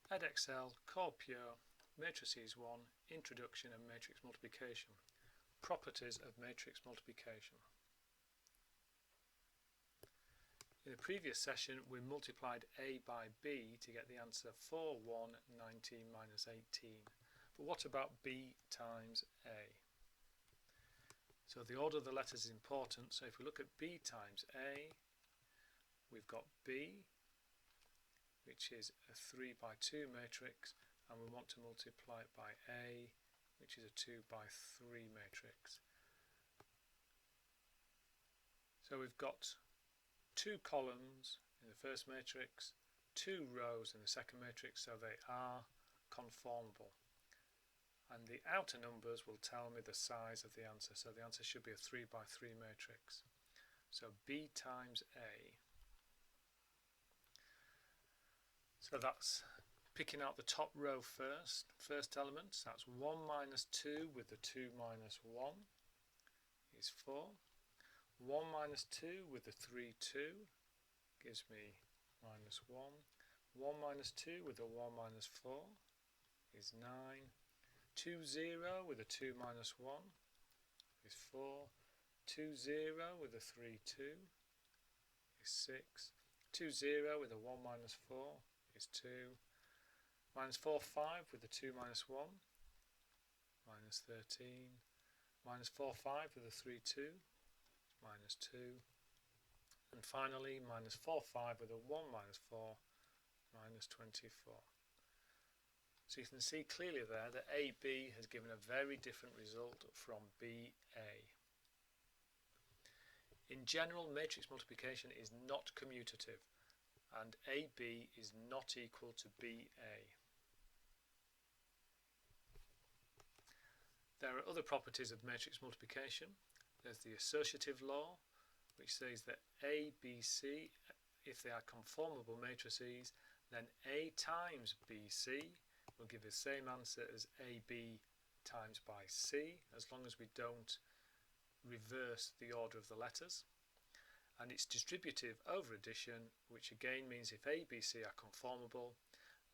EDX Core Pure, Matrices 1, Introduction and Matrix Multiplication. Properties of matrix multiplication. In the previous session we multiplied A by B to get the answer 4, 1, 19 minus 18. But what about B times A? So the order of the letters is important, so if we look at B times A, we've got B, which is a 3 by 2 matrix, and we want to multiply it by A, which is a 2 by 3 matrix. So we've got 2 columns in the first matrix, 2 rows in the second matrix, so they are conformable. And the outer numbers will tell me the size of the answer, so the answer should be a 3 by 3 matrix. So B times A. So that's picking out the top row first element, that's 1 minus 2 with the 2 minus 1 is 4. 1 minus 2 with the 3, 2 gives me minus 1. 1 minus 2 with the 1 minus 4 is 9. 2, 0 with a 2 minus 1 is 4. 2, 0 with a 3, 2 is 6. 2, 0 with a 1 minus 4 is 2. Minus 4, 5 with a 2 minus 1 minus 13. Minus 4, 5 with a 3, 2 minus 2. And finally minus 4, 5 with a 1 minus 4 minus 24. So you can see clearly there that AB has given a very different result from BA. In general, matrix multiplication is not commutative, and AB is not equal to BA. There are other properties of matrix multiplication. There's the associative law, which says that A, B, C, if they are conformable matrices, then A times BC will give the same answer as AB times by C, as long as we don't reverse the order of the letters. And it's distributive over addition, which again means if A, B, C are conformable,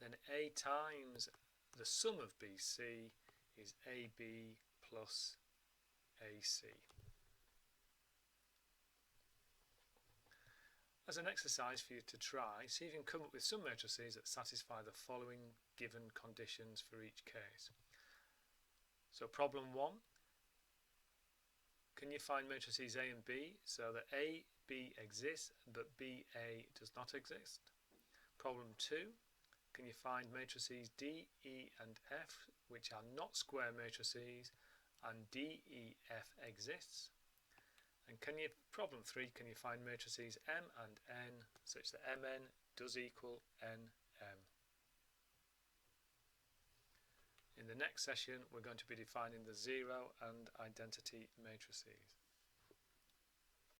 then A times the sum of BC is AB plus AC. As an exercise for you to try, see if you can come up with some matrices that satisfy the following given conditions for each case. So problem 1, can you find matrices A and B so that A, B exists but BA does not exist? Problem 2, can you find matrices D, E and F which are not square matrices and DEF exists? And problem 3, can you find matrices M and N such that Mn does equal Nm? In the next session we're going to be defining the zero and identity matrices.